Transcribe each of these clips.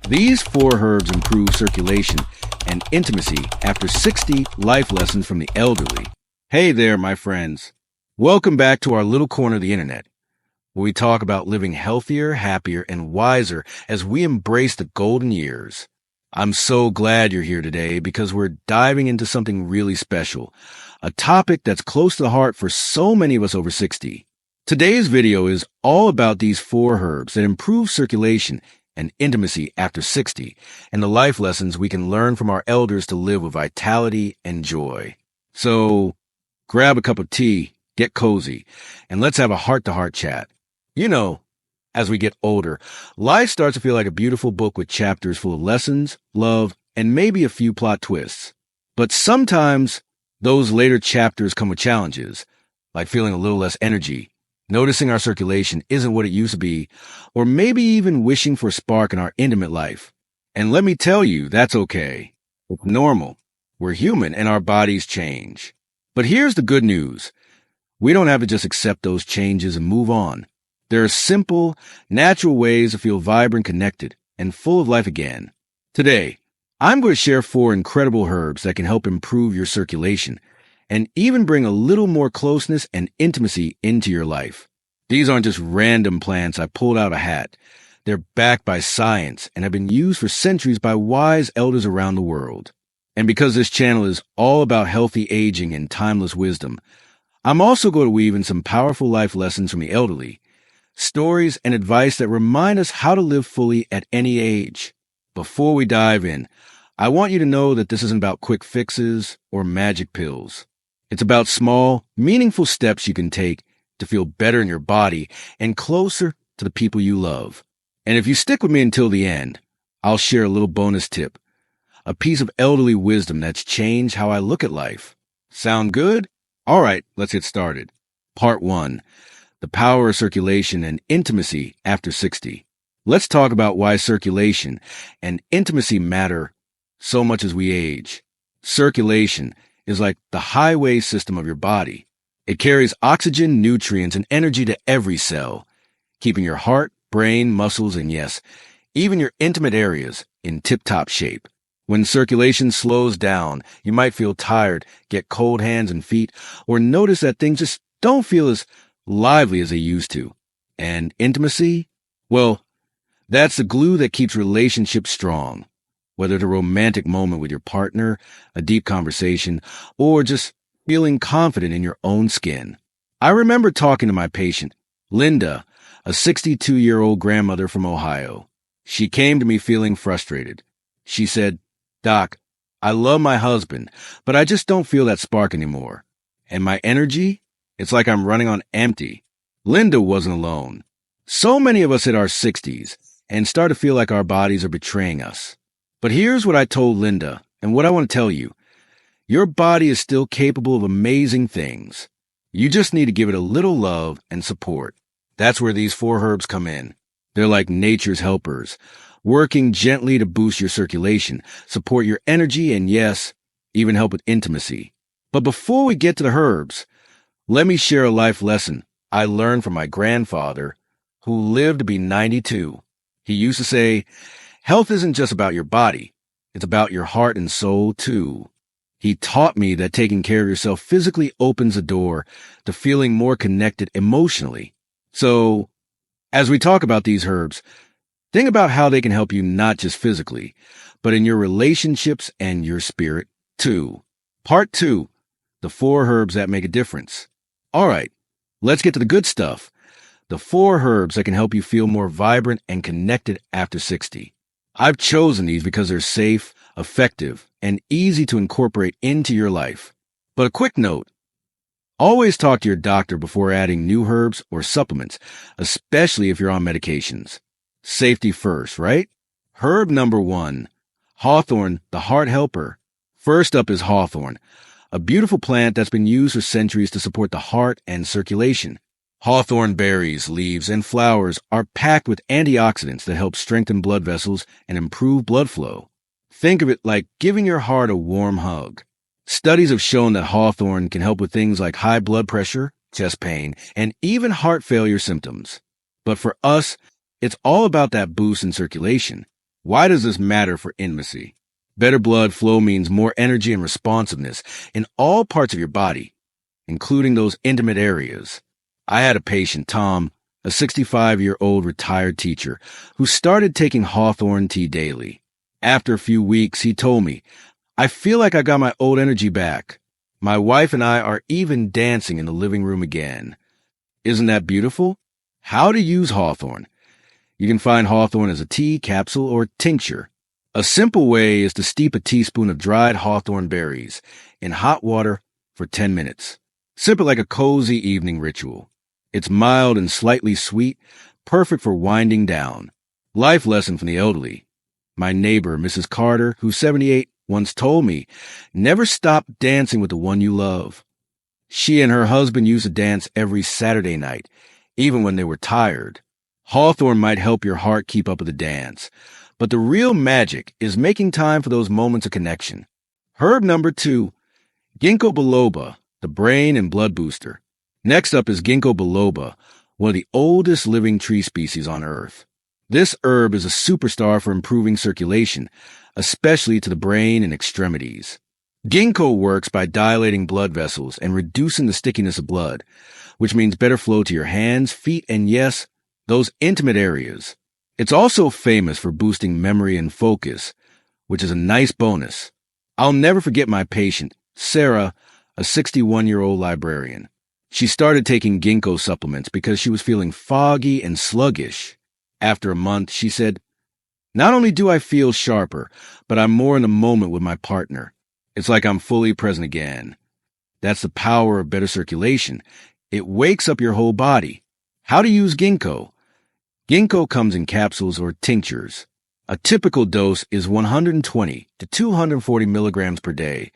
These 4 herbs improve circulation and intimacy after 60 life lessons from the elderly. Hey there, my friends. Welcome back to our little corner of the internet, where we talk about living healthier, happier, and wiser as we embrace the golden years. I'm so glad you're here today because we're diving into something really special, a topic that's close to the heart for so many of us over 60. Today's video is all about these 4 herbs that improve circulation and intimacy after 60, and the life lessons we can learn from our elders to live with vitality and joy. So, grab a cup of tea, get cozy, and let's have a heart-to-heart chat. You know, as we get older, life starts to feel like a beautiful book with chapters full of lessons, love, and maybe a few plot twists. But sometimes those later chapters come with challenges, like feeling a little less energy, noticing our circulation isn't what it used to be, or maybe even wishing for a spark in our intimate life. And let me tell you, that's okay. It's normal. We're human and our bodies change. But here's the good news. We don't have to just accept those changes and move on. There are simple, natural ways to feel vibrant, connected, and full of life again. Today, I'm going to share 4 incredible herbs that can help improve your circulation and even bring a little more closeness and intimacy into your life. These aren't just random plants I pulled out of a hat. They're backed by science and have been used for centuries by wise elders around the world. And because this channel is all about healthy aging and timeless wisdom, I'm also going to weave in some powerful life lessons from the elderly, stories and advice that remind us how to live fully at any age. Before we dive in, I want you to know that this isn't about quick fixes or magic pills. It's about small, meaningful steps you can take to feel better in your body and closer to the people you love. And if you stick with me until the end, I'll share a little bonus tip, a piece of elderly wisdom that's changed how I look at life. Sound good? All right, let's get started. Part 1, the power of circulation and intimacy after 60. Let's talk about why circulation and intimacy matter so much as we age. Circulation is like the highway system of your body. It carries oxygen, nutrients, and energy to every cell, keeping your heart, brain, muscles, and yes, even your intimate areas in tip-top shape. When circulation slows down, you might feel tired, get cold hands and feet, or notice that things just don't feel as lively as they used to. And intimacy? Well, that's the glue that keeps relationships strong. Whether it's a romantic moment with your partner, a deep conversation, or just feeling confident in your own skin. I remember talking to my patient, Linda, a 62-year-old grandmother from Ohio. She came to me feeling frustrated. She said, "Doc, I love my husband, but I just don't feel that spark anymore. And my energy? It's like I'm running on empty." Linda wasn't alone. So many of us hit our 60s and start to feel like our bodies are betraying us. But here's what I told Linda, and what I want to tell you. Your body is still capable of amazing things. You just need to give it a little love and support. That's where these 4 herbs come in. They're like nature's helpers, working gently to boost your circulation, support your energy, and yes, even help with intimacy. But before we get to the herbs, let me share a life lesson I learned from my grandfather, who lived to be 92. He used to say, "Health isn't just about your body. It's about your heart and soul, too." He taught me that taking care of yourself physically opens the door to feeling more connected emotionally. So, as we talk about these herbs, think about how they can help you not just physically, but in your relationships and your spirit, too. Part 2, the 4 herbs that make a difference. All right, let's get to the good stuff. The 4 herbs that can help you feel more vibrant and connected after 60. I've chosen these because they're safe, effective, and easy to incorporate into your life. But a quick note, always talk to your doctor before adding new herbs or supplements, especially if you're on medications. Safety first, right? Herb number 1, hawthorn, the heart helper. First up is hawthorn, a beautiful plant that's been used for centuries to support the heart and circulation. Hawthorn berries, leaves, and flowers are packed with antioxidants that help strengthen blood vessels and improve blood flow. Think of it like giving your heart a warm hug. Studies have shown that hawthorn can help with things like high blood pressure, chest pain, and even heart failure symptoms. But for us, it's all about that boost in circulation. Why does this matter for intimacy? Better blood flow means more energy and responsiveness in all parts of your body, including those intimate areas. I had a patient, Tom, a 65-year-old retired teacher, who started taking hawthorn tea daily. After a few weeks, he told me, "I feel like I got my old energy back. My wife and I are even dancing in the living room again." Isn't that beautiful? How to use hawthorn. You can find hawthorn as a tea, capsule, or tincture. A simple way is to steep a teaspoon of dried hawthorn berries in hot water for 10 minutes. Sip it like a cozy evening ritual. It's mild and slightly sweet, perfect for winding down. Life lesson from the elderly. My neighbor, Mrs. Carter, who's 78, once told me, never stop dancing with the one you love. She and her husband used to dance every Saturday night, even when they were tired. Hawthorn might help your heart keep up with the dance, but the real magic is making time for those moments of connection. Herb number 2, ginkgo biloba, the brain and blood booster. Next up is ginkgo biloba, one of the oldest living tree species on Earth. This herb is a superstar for improving circulation, especially to the brain and extremities. Ginkgo works by dilating blood vessels and reducing the stickiness of blood, which means better flow to your hands, feet, and yes, those intimate areas. It's also famous for boosting memory and focus, which is a nice bonus. I'll never forget my patient, Sarah, a 61-year-old librarian. She started taking ginkgo supplements because she was feeling foggy and sluggish. After a month, she said, "Not only do I feel sharper, but I'm more in the moment with my partner. It's like I'm fully present again." That's the power of better circulation. It wakes up your whole body. How to use ginkgo. Ginkgo comes in capsules or tinctures. A typical dose is 120 to 240 milligrams per day,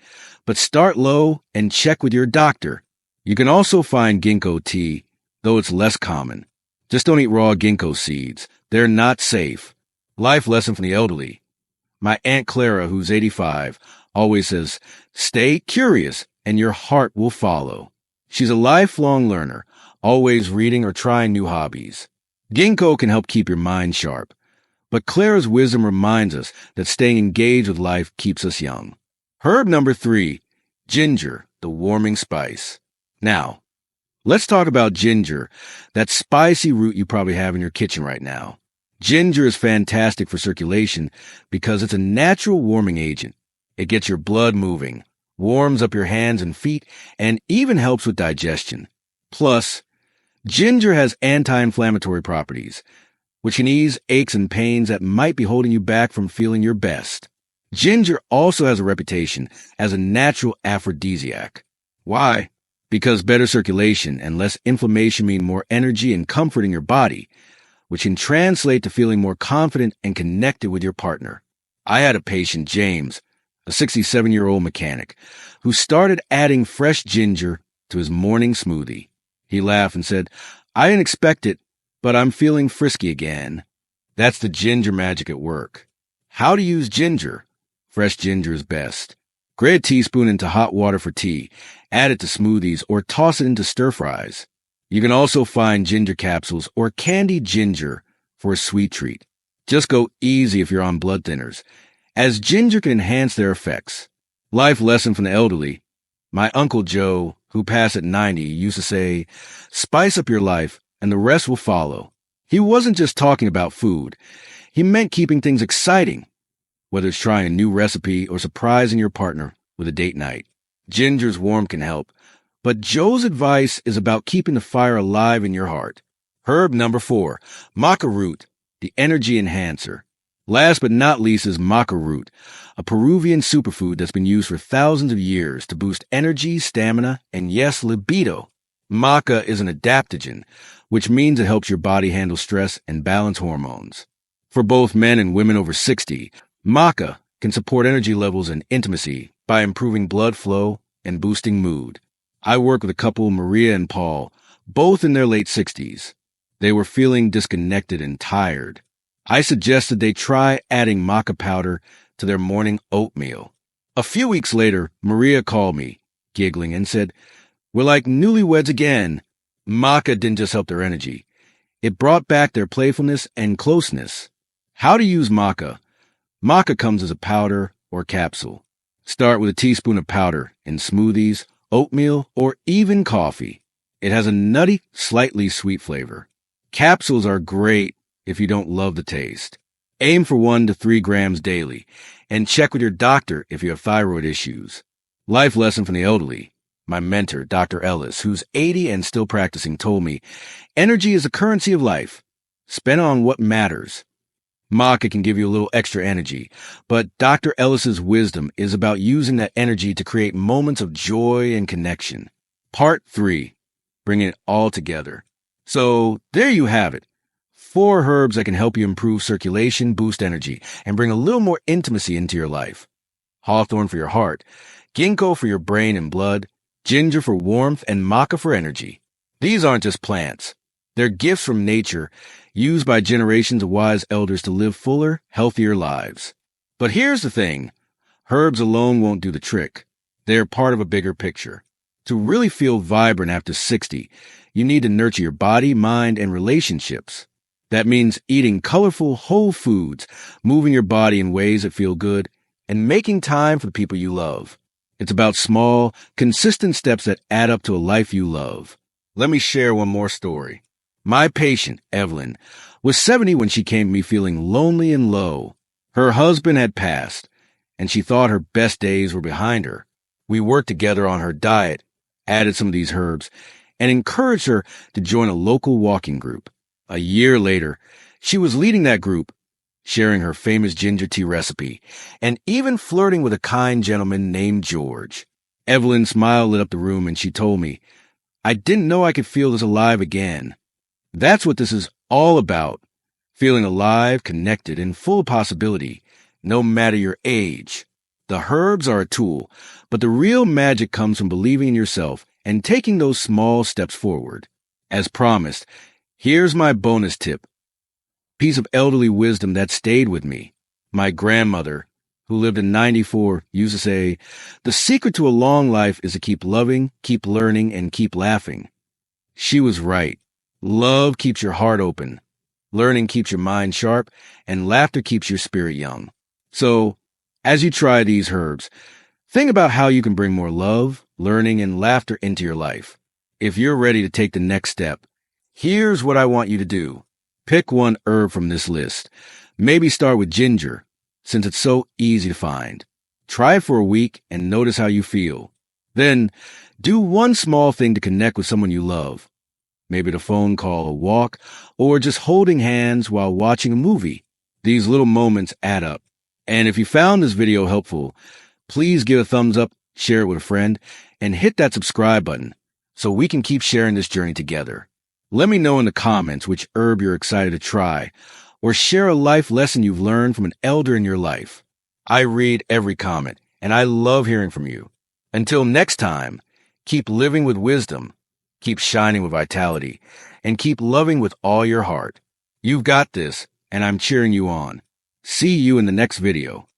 but start low and check with your doctor. You can also find ginkgo tea, though it's less common. Just don't eat raw ginkgo seeds. They're not safe. Life lesson from the elderly. My Aunt Clara, who's 85, always says, "Stay curious and your heart will follow." She's a lifelong learner, always reading or trying new hobbies. Ginkgo can help keep your mind sharp, but Clara's wisdom reminds us that staying engaged with life keeps us young. Herb number 3, ginger, the warming spice. Now, let's talk about ginger, that spicy root you probably have in your kitchen right now. Ginger is fantastic for circulation because it's a natural warming agent. It gets your blood moving, warms up your hands and feet, and even helps with digestion. Plus, ginger has anti-inflammatory properties, which can ease aches and pains that might be holding you back from feeling your best. Ginger also has a reputation as a natural aphrodisiac. Why? Because better circulation and less inflammation mean more energy and comfort in your body, which can translate to feeling more confident and connected with your partner. I had a patient, James, a 67-year-old mechanic, who started adding fresh ginger to his morning smoothie. He laughed and said, "I didn't expect it, but I'm feeling frisky again." That's the ginger magic at work. How to use ginger. Fresh ginger is best. Grate a teaspoon into hot water for tea, add it to smoothies, or toss it into stir-fries. You can also find ginger capsules or candied ginger for a sweet treat. Just go easy if you're on blood thinners, as ginger can enhance their effects. Life lesson from the elderly. My Uncle Joe, who passed at 90, used to say, "Spice up your life and the rest will follow." He wasn't just talking about food. He meant keeping things exciting, whether it's trying a new recipe or surprising your partner with a date night. Ginger's warmth can help, but Joe's advice is about keeping the fire alive in your heart. Herb number 4, maca root, the energy enhancer. Last but not least is maca root, a Peruvian superfood that's been used for thousands of years to boost energy, stamina, and yes, libido. Maca is an adaptogen, which means it helps your body handle stress and balance hormones. For both men and women over 60, maca can support energy levels and intimacy by improving blood flow and boosting mood. I work with a couple, Maria and Paul, both in their late 60s. They were feeling disconnected and tired. I suggested they try adding maca powder to their morning oatmeal. A few weeks later, Maria called me, giggling, and said, "We're like newlyweds again." Maca didn't just help their energy. It brought back their playfulness and closeness. How to use maca. Maca comes as a powder or capsule. Start with a teaspoon of powder in smoothies, oatmeal, or even coffee. It has a nutty, slightly sweet flavor. Capsules are great if you don't love the taste. Aim for 1 to 3 grams daily, and check with your doctor if you have thyroid issues. Life lesson from the elderly. My mentor, Dr. Ellis, who's 80 and still practicing, told me, energy is the currency of life. Spend on what matters. Maca can give you a little extra energy, but Dr. Ellis's wisdom is about using that energy to create moments of joy and connection. Part 3. Bringing it all together. So, there you have it. 4 herbs that can help you improve circulation, boost energy, and bring a little more intimacy into your life. Hawthorn for your heart, ginkgo for your brain and blood, ginger for warmth, and maca for energy. These aren't just plants. They're gifts from nature, used by generations of wise elders to live fuller, healthier lives. But here's the thing. Herbs alone won't do the trick. They're part of a bigger picture. To really feel vibrant after 60, you need to nurture your body, mind, and relationships. That means eating colorful, whole foods, moving your body in ways that feel good, and making time for the people you love. It's about small, consistent steps that add up to a life you love. Let me share one more story. My patient, Evelyn, was 70 when she came to me feeling lonely and low. Her husband had passed, and she thought her best days were behind her. We worked together on her diet, added some of these herbs, and encouraged her to join a local walking group. A year later, she was leading that group, sharing her famous ginger tea recipe, and even flirting with a kind gentleman named George. Evelyn's smile lit up the room, and she told me, I didn't know I could feel this alive again. That's what this is all about, feeling alive, connected, and full of possibility, no matter your age. The herbs are a tool, but the real magic comes from believing in yourself and taking those small steps forward. As promised, here's my bonus tip. Piece of elderly wisdom that stayed with me. My grandmother, who lived in 94, used to say, the secret to a long life is to keep loving, keep learning, and keep laughing. She was right. Love keeps your heart open. Learning keeps your mind sharp, and laughter keeps your spirit young. So, as you try these herbs, think about how you can bring more love, learning, and laughter into your life. If you're ready to take the next step, here's what I want you to do. Pick one herb from this list. Maybe start with ginger, since it's so easy to find. Try it for a week and notice how you feel. Then, do one small thing to connect with someone you love. Maybe a phone call, a walk, or just holding hands while watching a movie. These little moments add up. And if you found this video helpful, please give a thumbs up, share it with a friend, and hit that subscribe button so we can keep sharing this journey together. Let me know in the comments which herb you're excited to try, or share a life lesson you've learned from an elder in your life. I read every comment, and I love hearing from you. Until next time, keep living with wisdom, keep shining with vitality, and keep loving with all your heart. You've got this, and I'm cheering you on. See you in the next video.